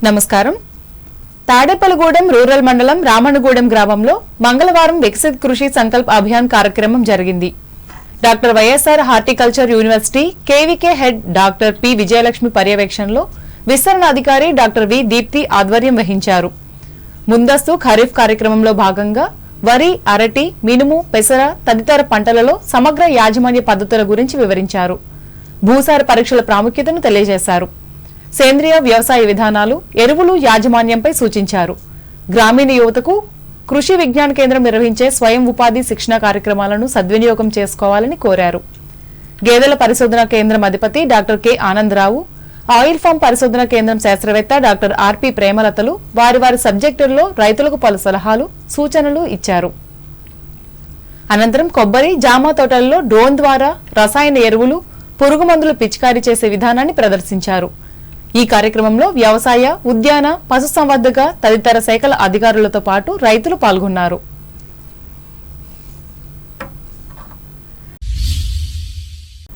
నమస్కారం. తాడేపల్లిగూడెం రూరల్ మండలం రామన్నగూడెం గ్రామంలో మంగళవారం వికసిత్ కృషి సంకల్ప్ అభియాన్ కార్యక్రమం జరిగింది. Doctor YSR horticulture university KVK head doctor P Vijayalakshmi పర్యవేక్షణలో విస్తరణ అధికారి డాక్టర్ వి దీప్తి ఆధ్వర్యం వహించారు. ముందస్తు ఖరీఫ్ కార్యక్రమంలో భాగంగా వరి, అరటి, మినుము, పెసర తదితర పంటలలో సమగ్ర యాజమాన్య పద్ధతుల గురించి వివరించారు. భూసార పరీక్షల ప్రాముఖ్యతను తెలియజేశారు. సేంద్రియ వ్యవసాయ విధానాలు, ఎరువులు యాజమాన్యంపై సూచించారు. గ్రామీణ యువతకు కృషి విజ్ఞాన కేంద్రం నిర్వహించే స్వయం ఉపాధి శిక్షణ కార్యక్రమాలను సద్వినియోగం చేసుకోవాలని కోరారు. గేదెల పరిశోధన కేంద్రం అధిపతి doctor K Anandarao, oil palm పరిశోధన కేంద్రం శాస్త్రవేత్త డాక్టర్ ఆర్పి ప్రేమలతలు వారి వారి సబ్జెక్టుల్లో రైతులకు పలు సలహాలు, సూచనలు ఇచ్చారు. అనంతరం కొబ్బరి, జామ తోటలలో డ్రోన్ ద్వారా రసాయన ఎరువులు, పురుగు మందులు పిచికారీ చేసే విధానాన్ని ప్రదర్శించారు. ఈ కార్యక్రమంలో వ్యవసాయ, ఉద్యాన, పశుసంవర్ధక తదితర శాఖల అధికారులతో పాటు రైతులు పాల్గొన్నారు.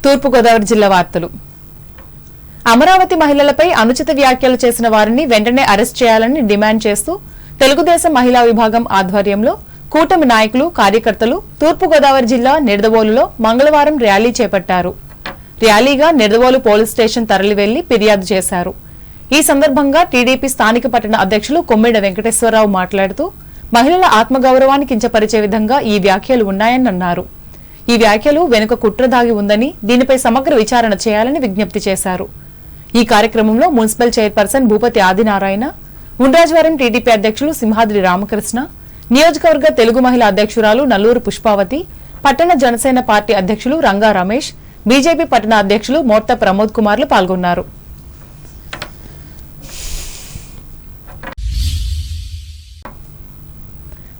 తూర్పుగోదావరి జిల్లా వార్తలు. అమరావతి మహిళలపై అనుచిత వ్యాఖ్యలు చేసిన వారిని వెంటనే అరెస్ట్ చేయాలని డిమాండ్ చేస్తూ తెలుగుదేశం మహిళా విభాగం ఆధ్వర్యంలో కూటమి నాయకులు, కార్యకర్తలు తూర్పుగోదావరి జిల్లా నిడదవోలులో మంగళవారం ర్యాలీ చేపట్టారు. ర్యాలీగా నిడదవోలు పోలీస్ స్టేషన్ తరలి వెళ్లి ఫిర్యాదు చేశారు. ఈ సందర్భంగా టీడీపీ స్థానిక పట్టణ అధ్యక్షులు కొమ్మిడ వెంకటేశ్వరరావు మాట్లాడుతూ మహిళల ఆత్మగౌరవాన్ని కించపరిచే విధంగా ఈ వ్యాఖ్యలు ఉన్నాయని అన్నారు. ఈ వ్యాఖ్యలు వెనుక కుట్ర దాగి ఉందని, దీనిపై సమగ్ర విచారణ చేయాలని విజ్ఞప్తి చేశారు. ఈ కార్యక్రమంలో municipal chairperson Bhupathi Adinarayana, Undrajavaram TDP అధ్యక్షులు సింహాద్రి రామకృష్ణ, నియోజకవర్గ తెలుగు మహిళా అధ్యక్షురాలు నల్లూరు పుష్పావతి, పట్టణ జనసేన పార్టీ అధ్యక్షులు రంగా రమేష్, బీజేపీ పట్టణ అధ్యక్షులు మోర్త ప్రమోద్ కుమార్లు పాల్గొన్నారు.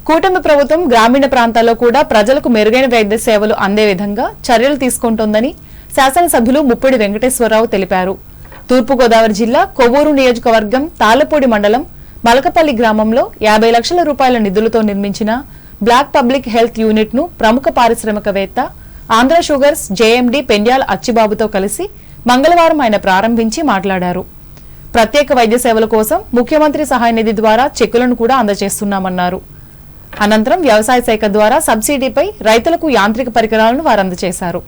కూటమి ప్రభుత్వం గ్రామీణ ప్రాంతాల్లో కూడా ప్రజలకు మెరుగైన వైద్య సేవలు అందే విధంగా చర్యలు తీసుకుంటోందని శాసనసభ్యులు ముప్పిడి వెంకటేశ్వరరావు తెలిపారు. తూర్పుగోదావరి జిల్లా కొవ్వూరు నియోజకవర్గం తాళ్లపూడి మండలం మలకపల్లి గ్రామంలో 50 లక్షల రూపాయల నిధులతో నిర్మించిన బ్లాక్ పబ్లిక్ హెల్త్ యూనిట్ ను ప్రముఖ పారిశ్రామికవేత్త ఆంధ్ర షుగర్స్ జేఎండీ పెండ్యాల అచ్చిబాబుతో కలిసి మంగళవారం ఆయన ప్రారంభించి మాట్లాడారు. ప్రత్యేక వైద్య సేవల కోసం ముఖ్యమంత్రి సహాయ నిధి ద్వారా చెక్కులను కూడా అందజేస్తున్నామన్నారు. అనంతరం వ్యవసాయ శాఖ ద్వారా సబ్సిడీపై రైతులకు యాంత్రిక పరికరాలను వారు అందజేశారు.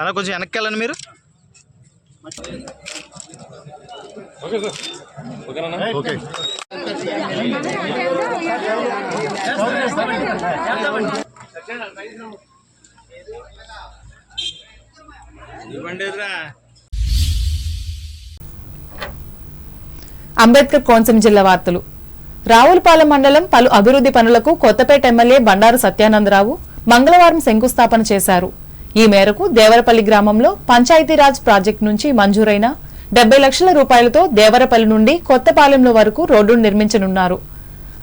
అలా కొంచెం వెనక్కి వెళ్ళండి మీరు. అంబేద్కర్ కోనసీమ జిల్లా వార్తలు. రావులపాలెం మండలం పలు అభివృద్ధి పనులకు కొత్తపేట ఎమ్మెల్యే బండారు సత్యానందరావు మంగళవారం శంకుస్థాపన చేశారు. ఈ మేరకు దేవరపల్లి గ్రామంలో పంచాయతీరాజ్ ప్రాజెక్టు నుంచి మంజూరైన 70 లక్షల రూపాయలతో దేవరపల్లి నుండి కొత్తపాలెంలో వరకు రోడ్డును నిర్మించనున్నారు.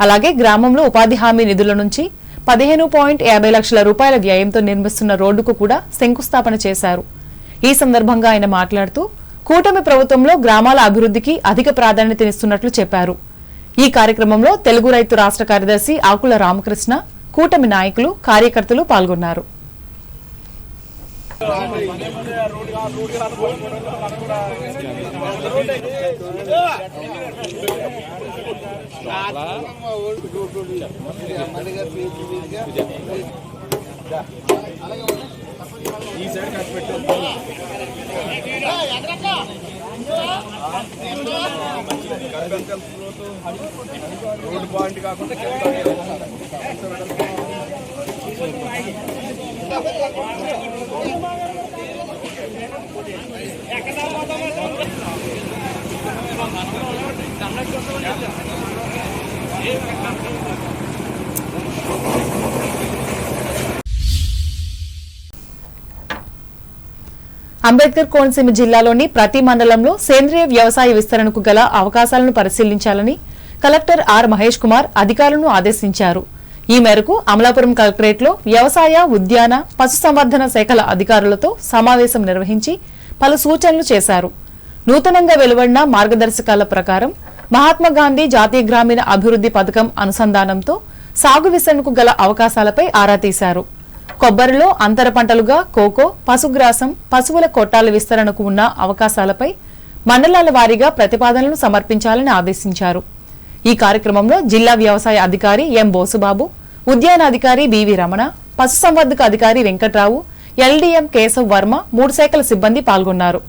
అలాగే గ్రామంలో ఉపాధి హామీ నిధుల నుంచి 15.50 లక్షల రూపాయల వ్యయంతో నిర్మిస్తున్న రోడ్డుకు కూడా శంకుస్థాపన చేశారు. ఈ సందర్భంగా ఆయన మాట్లాడుతూ కూటమి ప్రభుత్వంలో గ్రామాల అభివృద్ధికి అధిక ప్రాధాన్యతనిస్తున్నట్లు చెప్పారు. ఈ కార్యక్రమంలో తెలుగు రైతు రాష్ట్ర కార్యదర్శి ఆకుల రామకృష్ణ, కూటమి నాయకులు, కార్యకర్తలు పాల్గొన్నారు. రోడ్డు బాగుంది కాకుండా అంబేద్కర్ కోనసీమ జిల్లాలోని ప్రతి మండలంలో సేంద్రియ వ్యవసాయ విస్తరణకు గల అవకాశాలను పరిశీలించాలని కలెక్టర్ ఆర్ మహేష్ కుమార్ అధికారులను ఆదేశించారు. ఈ మేరకు అమలాపురం కలెక్టరేట్లో వ్యవసాయ, ఉద్యాన, పశుసంవర్ధన శాఖల అధికారులతో సమావేశం నిర్వహించి పలు సూచనలు చేశారు. నూతనంగా వెలువడిన మార్గదర్శకాల ప్రకారం మహాత్మాగాంధీ జాతీయ గ్రామీణ అభివృద్ధి పథకం అనుసంధానంతో సాగు విస్తరణకు గల అవకాశాలపై ఆరా తీశారు. కొబ్బరిలో అంతర పంటలుగా కోకో, పశుగ్రాసం, పశువుల కొట్టాల విస్తరణకు ఉన్న అవకాశాలపై మండలాల వారీగా ప్రతిపాదనలు సమర్పించాలని ఆదేశించారు. ఈ కార్యక్రమంలో జిల్లా వ్యవసాయ అధికారి ఎం బోసుబాబు, ఉద్యానాధికారి బివి రమణ, పశుసంవర్ధక అధికారి వెంకట్రావు, ఎల్డీఎం కేశవ్ వర్మ, 3 శాఖల సిబ్బంది పాల్గొన్నారు.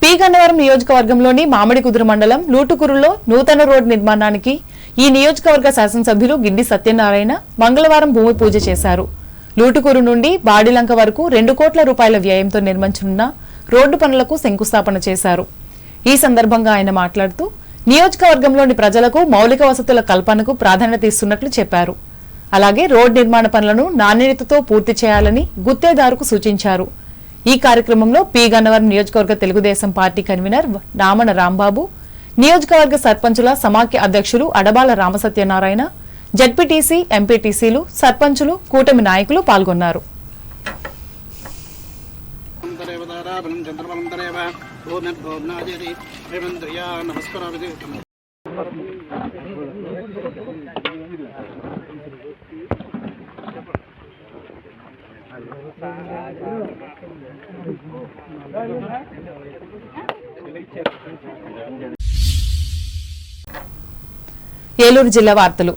పి గన్నవరం నియోజకవర్గంలోని మామిడికుదురు మండలం లూటుకురులో నూతన రోడ్డు నిర్మాణానికి ఈ నియోజకవర్గ శాసనసభ్యులు గిడ్డి సత్యనారాయణ మంగళవారం భూమి పూజ చేశారు. లూటుకురు నుండి బాడిలంక వరకు 2 కోట్ల రూపాయల వ్యయంతో నిర్మించనున్న రోడ్డు పనులకు శంకుస్థాపన చేశారు. ఈ సందర్భంగా ఆయన మాట్లాడుతూ నియోజకవర్గంలోని ప్రజలకు మౌలిక వసతుల కల్పనకు ప్రాధాన్యత ఇస్తున్నట్లు చెప్పారు. అలాగే రోడ్డు నిర్మాణ పనులను నాణ్యతతో పూర్తి చేయాలని గుత్తేదారుకు సూచించారు. ఈ కార్యక్రమంలో పి గన్నవరం నియోజకవర్గ తెలుగుదేశం పార్టీ కన్వీనర్ రామణ రాంబాబు, నియోజకవర్గ సర్పంచుల సమాఖ్య అధ్యక్షులు అడబాల రామసత్యనారాయణ, జడ్పీటీసీ, ఎంపీటీసీలు, సర్పంచులు, కూటమి నాయకులు పాల్గొన్నారు. ఏలూరు జిల్లా వార్తలు.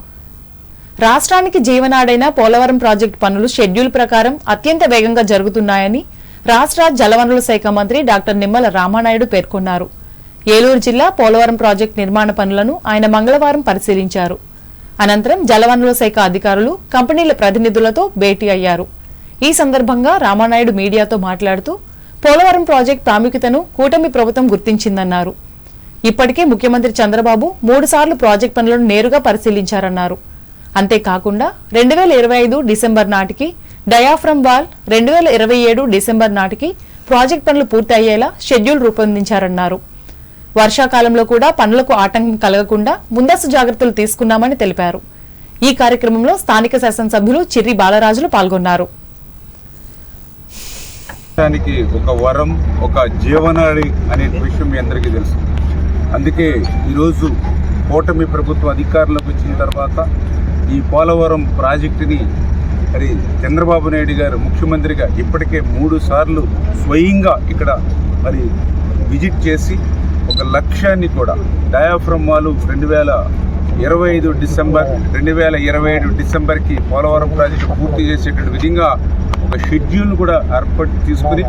రాష్ట్రానికి జీవనాడైన పోలవరం ప్రాజెక్టు పనులు షెడ్యూల్ ప్రకారం అత్యంత వేగంగా జరుగుతున్నాయని రాష్ట్ర జలవనరుల శాఖ మంత్రి డాక్టర్ నిమ్మల రామానాయుడు పేర్కొన్నారు. ఏలూరు జిల్లా పోలవరం ప్రాజెక్టు నిర్మాణ పనులను ఆయన మంగళవారం పరిశీలించారు. అనంతరం జలవనరుల శాఖ అధికారులు, కంపెనీల ప్రతినిధులతో భేటీ అయ్యారు. ఈ సందర్భంగా రామానాయుడు మీడియాతో మాట్లాడుతూ పోలవరం ప్రాజెక్టు ప్రాముఖ్యతను కూటమి ప్రభుత్వం గుర్తించిందన్నారు. ఇప్పటికే ముఖ్యమంత్రి చంద్రబాబు 3 సార్లు ప్రాజెక్టు పనులను నేరుగా పరిశీలించారన్నారు. అంతేకాకుండా 2025 డిసెంబర్ నాటికి డయాఫ్రమ్ వాల్, 2027 డిసెంబర్ నాటికి ప్రాజెక్టు పనులు పూర్తి అయ్యేలా షెడ్యూల్ రూపొందించారన్నారు. వర్షాకాలంలో కూడా పనులకు ఆటంకం కలగకుండా ముందస్తు జాగ్రత్తలు తీసుకున్నామని తెలిపారు. ఈ కార్యక్రమంలో స్థానిక శాసనసభ్యులు చిర్రి బాలరాజులు పాల్గొన్నారు. ఒక వరం, ఒక జీవనాడి అనే విషయం మీ అందరికీ తెలుసు. అందుకే ఈరోజు కూటమి ప్రభుత్వం అధికారంలోకి వచ్చిన తర్వాత ఈ పోలవరం ప్రాజెక్టుని మరి చంద్రబాబు నాయుడు గారు ముఖ్యమంత్రిగా ఇప్పటికే 3 సార్లు స్వయంగా ఇక్కడ మరి విజిట్ చేసి ఒక లక్ష్యాన్ని కూడా డయాఫ్రమ్ వాల్ 2025 డిసెంబర్ 2027 డిసెంబర్కి పోలవరం ప్రాజెక్టు పూర్తి చేసేటువంటి విధంగా ఒక షెడ్యూల్ కూడా ఏర్పాటు తీసుకుని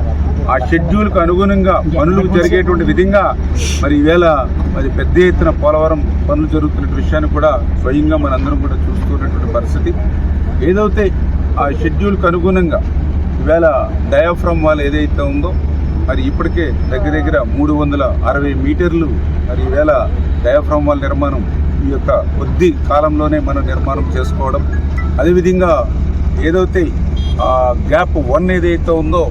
ఆ షెడ్యూల్కు అనుగుణంగా పనులు జరిగేటువంటి విధంగా మరి ఈవేళ మరి పెద్ద ఎత్తున పోలవరం పనులు జరుగుతున్న విషయాన్ని కూడా స్వయంగా మనందరం కూడా చూస్తున్నటువంటి పరిస్థితి. ఏదైతే ఆ షెడ్యూల్కు అనుగుణంగా ఈవేళ డయాఫ్రమ్ వాల్ ఏదైతే ఉందో మరి ఇప్పటికే దగ్గర దగ్గర 360 మీటర్లు మరి ఈవేళ డయాఫ్రమ్ వాల్ నిర్మాణం ఈ యొక్క కొద్ది కాలంలోనే మనం నిర్మాణం చేసుకోవడం, అదేవిధంగా ఏదైతే గ్యాప్ 1 ఏదైతే ఉందో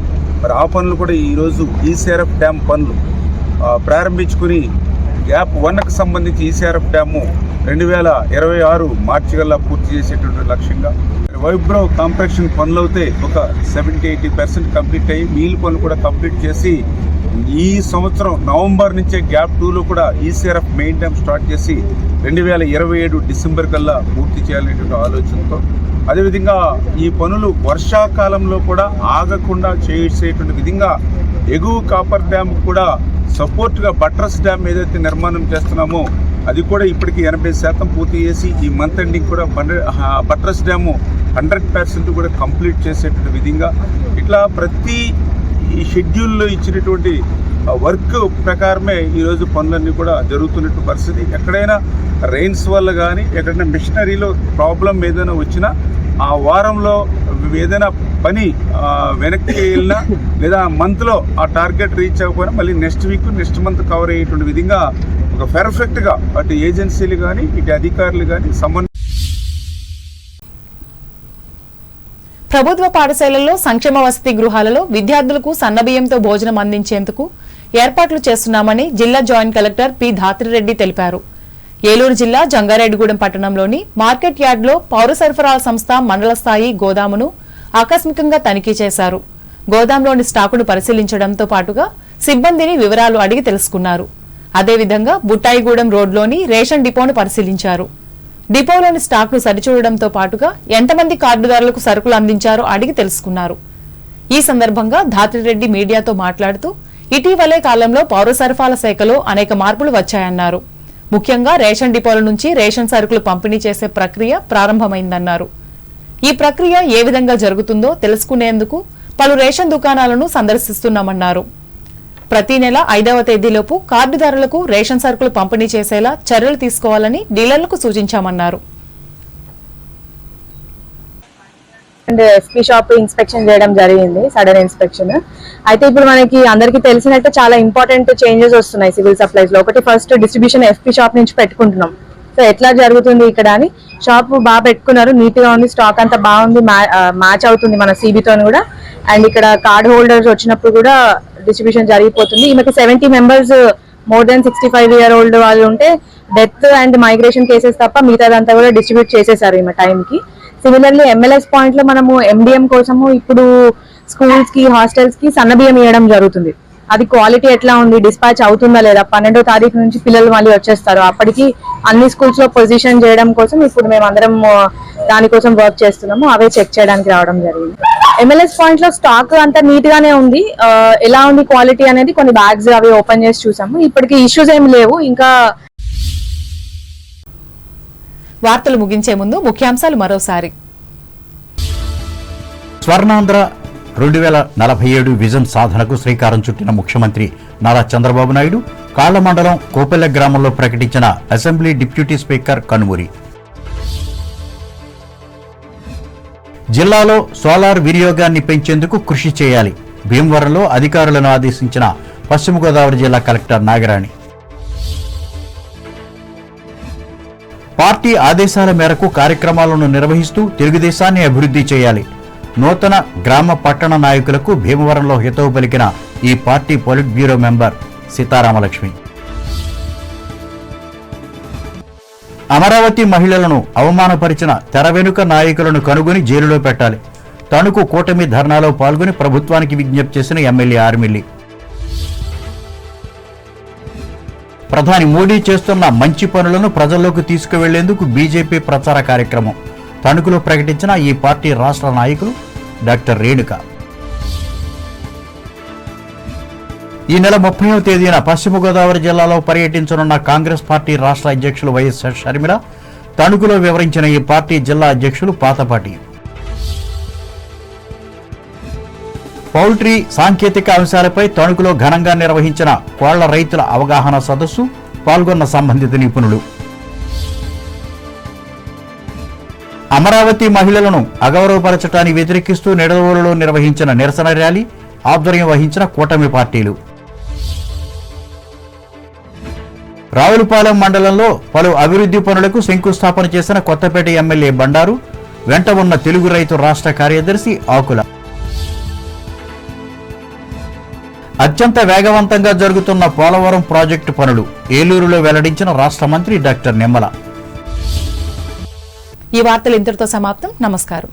మరి ఆ పనులు కూడా ఈరోజు ఈసీఆర్ఎఫ్ డ్యామ్ పనులు ప్రారంభించుకుని గ్యాప్ 1కు సంబంధించి ఈసీఆర్ఎఫ్ డ్యాము 2026 మార్చి కల్లా పూర్తి చేసేటువంటి లక్ష్యంగా వైబ్రో కాంపాక్షన్ పనులు అయితే ఒక 70-80% కంప్లీట్ అయ్యి మిగిలిన పనులు కూడా కంప్లీట్ చేసి ఈ సంవత్సరం నవంబర్ నుంచే గ్యాప్ 2లో కూడా ఈసీఆర్ఎఫ్ మెయిన్ డ్యామ్ స్టార్ట్ చేసి 2027 డిసెంబర్ కల్లా పూర్తి చేయాలనేటువంటి ఆలోచనతో, అదేవిధంగా ఈ పనులు వర్షాకాలంలో కూడా ఆగకుండా చేసేటువంటి విధంగా ఎగువ కాపర్ డ్యామ్ కూడా సపోర్ట్గా బట్రస్ డ్యామ్ ఏదైతే నిర్మాణం చేస్తున్నామో అది కూడా ఇప్పటికీ 80% పూర్తి చేసి ఈ మంత్ ఎండింగ్ కూడా బట్రస్ డ్యాము 100% కూడా కంప్లీట్ చేసేటువంటి విధంగా ఇట్లా ప్రతి ఈ షెడ్యూల్లో ఇచ్చినటువంటి వర్క్ ప్రకారమే ఈరోజు పనులన్నీ కూడా జరుగుతున్నట్టు పరిస్థితి. ఎక్కడైనా రెయిన్స్ వల్ల కానీ ఎక్కడైనా మిషనరీలో ప్రాబ్లం ఏదైనా వచ్చినా ఆ వారంలో ఏదైనా పని వెనక్కి వెళ్ళినా లేదా మంత్లో ఆ టార్గెట్ రీచ్ అవ్వకపోయినా మళ్ళీ next week next month cover అయ్యేటువంటి విధంగా ఒక పర్ఫెక్ట్గా అటు ఏజెన్సీలు కానీ ఇటు అధికారులు కానీ ప్రభుత్వ పాఠశాలల్లో సంక్షేమ వసతి గృహాలలో విద్యార్థులకు సన్నబియ్యంతో భోజనం అందించేందుకు ఏర్పాట్లు చేస్తున్నామని జిల్లా జాయింట్ కలెక్టర్ పి ధాత్రిరెడ్డి తెలిపారు. ఏలూరు జిల్లా జంగారెడ్డిగూడెం పట్టణంలోని మార్కెట్ యార్డులో పౌర సరఫరాల సంస్థ మండల స్థాయి గోదామును ఆకస్మికంగా తనిఖీ చేశారు. గోదాంలోని స్టాకును పరిశీలించడంతో పాటుగా సిబ్బందిని వివరాలు అడిగి తెలుసుకున్నారు. అదేవిధంగా బుట్టాయిగూడెం రోడ్లోని రేషన్ డిపోను పరిశీలించారు. డిపోలోని స్టాక్ను సరిచూడడంతో పాటుగా ఎంతమంది కార్డుదారులకు సరుకులు అందించారో అడిగి తెలుసుకున్నారు. ఈ సందర్భంగా ధాత్రిరెడ్డి మీడియాతో మాట్లాడుతూ ఇటీవలే కాలంలో పౌర సరఫరాల శాఖలో అనేక మార్పులు వచ్చాయన్నారు. ముఖ్యంగా రేషన్ డిపోల నుంచి రేషన్ సరుకులు పంపిణీ చేసే ప్రక్రియ ప్రారంభమైందన్నారు. ఈ ప్రక్రియ ఏ విధంగా జరుగుతుందో తెలుసుకునేందుకు పలు రేషన్ దుకాణాలను సందర్శిస్తున్నామన్నారు. ప్రతి నెల 5వ తేదీలోపు కార్డుదారులకు రేషన్ సరుకులు పంపిణీ చేసేలా చర్యలు తీసుకోవాలని డీలర్లకు సూచించామన్నారు. ఎఫ్పీ షాప్ ఇన్స్పెక్షన్ చేయడం జరిగింది, సడన్ ఇన్స్పెక్షన్. అయితే ఇప్పుడు మనకి అందరికీ తెలిసినట్టు చాలా ఇంపార్టెంట్ చేంజెస్ వస్తున్నాయి సివిల్ సప్లైస్ లో. ఒకటి ఫస్ట్ డిస్ట్రిబ్యూషన్ ఎఫ్పీ షాప్ నుంచి పెట్టుకుంటున్నాం. సో ఎట్లా జరుగుతుంది ఇక్కడ అని షాప్ బాగా పెట్టుకున్నారు, నీట్ గా ఉంది, స్టాక్ అంతా బాగుంది, మ్యాచ్ అవుతుంది మన సిబితో కూడా. అండ్ ఇక్కడ కార్డ్ హోల్డర్స్ వచ్చినప్పుడు కూడా డిస్ట్రిబ్యూషన్ జరిగిపోతుంది. ఈమెకి 70 members more than 65 year old వాళ్ళు ఉంటే డెత్ అండ్ మైగ్రేషన్ కేసెస్ తప్ప మిగతాదంతా కూడా డిస్ట్రిబ్యూట్ చేసేసారు ఈమె టైంకి. సిమిలర్లీ ఎంఎల్ఎస్ పాయింట్ లో మనము ఎండిఎం కోసము ఇప్పుడు స్కూల్స్ కి హాస్టల్స్ కి సన్నబియ్యం ఇవ్వడం జరుగుతుంది. అది క్వాలిటీ ఎట్లా ఉంది, డిస్పాచ్ అవుతుందా లేదా, 12వ తారీఖు నుంచి పిల్లలు మళ్ళీ వచ్చేస్తారు. అప్పటికి అన్ని స్కూల్స్ లో పొజిషన్ చేయడం కోసం ఇప్పుడు మేము అందరం దానికోసం వర్క్ చేస్తున్నాము. అవే చెక్ చేయడానికి రావడం జరిగింది. ఎంఎల్ఎస్ పాయింట్ లో స్టాక్ అంతా నీట్ గానే ఉంది. ఎలా ఉంది క్వాలిటీ అనేది కొన్ని బ్యాగ్స్ అవి ఓపెన్ చేసి చూసాము. ఇప్పటికి ఇష్యూస్ ఏమి లేవు. ఇంకా వార్తలు ముగించే ముందు ముఖ్యాంశాలు మరోసారి. స్వర్ణాంధ్ర 2047 విజన్ సాధనకు శ్రీకారం చుట్టిన ముఖ్యమంత్రి నారా చంద్రబాబు నాయుడు కాళ్ల మండలం కోపెల్ల గ్రామంలో ప్రకటించిన అసెంబ్లీ డిప్యూటీ స్పీకర్ కనుమూరి. జిల్లాలో సోలార్ వినియోగాన్ని పెంచేందుకు కృషి చేయాలి, భీమవరంలో అధికారులను ఆదేశించిన పశ్చిమ గోదావరి జిల్లా కలెక్టర్ నాగరాణి. పార్టీ ఆదేశాల మేరకు కార్యక్రమాలను నిర్వహిస్తూ తెలుగుదేశాన్ని అభివృద్ధి చేయాలి, నూతన గ్రామ పట్టణ నాయకులకు భీమవరంలో హితవు పలికిన ఈ party polit bureau member Seetharamalakshmi. Amaravati మహిళలను అవమానపరిచిన తెర వెనుక నాయకులను కనుగొని జైలులో పెట్టాలి, తణుకు కూటమి ధర్నాలో పాల్గొని ప్రభుత్వానికి విజ్ఞప్తి చేసిన ఎమ్మెల్యే ఆర్మిల్లి. ప్రధాని మోడీ చేస్తున్న మంచి పనులను ప్రజల్లోకి తీసుకువెళ్లేందుకు బీజేపీ ప్రచార కార్యక్రమం తణుకులో ప్రకటించిన ఈ పార్టీ రాష్ట్ర నాయకులు డాక్టర్ రేణుక. ఈ నెల 30వ తేదీన పశ్చిమ గోదావరి జిల్లాలో పర్యటించనున్న కాంగ్రెస్ పార్టీ రాష్ట్ర అధ్యక్షులు వైఎస్ షర్మిల తణుకులో వివరించిన ఈ పార్టీ జిల్లా అధ్యక్షులు పాతపాటి. పౌల్ట్రీ సాంకేతిక అంశాలపై తణుకులో ఘనంగా నిర్వహించిన కోళ్ల రైతుల అవగాహన సదస్సు పాల్గొన్న సంబంధిత నిపుణులు. అమరావతి మహిళలను అగౌరవపరచటాన్ని వ్యతిరేకిస్తూ నిడదవోలులో నిర్వహించిన నిరసన ర్యాలీ ఆధ్వర్యం వహించిన కూటమి పార్టీలు. రావులపాలెం మండలంలో పలు అభివృద్ధి పనులకు శంకుస్థాపన చేసిన కొత్తపేట ఎమ్మెల్యే బండారు, వెంట ఉన్న తెలుగు రైతు రాష్ట్ర కార్యదర్శి ఆకుల. అత్యంత వేగవంతంగా జరుగుతున్న పోలవరం ప్రాజెక్టు పనులు ఏలూరులో వెల్లడించిన రాష్ట్ర మంత్రి డాక్టర్ నిమ్మల. ఈ వార్తలు ఇంతటితో సమాప్తం. నమస్కారం.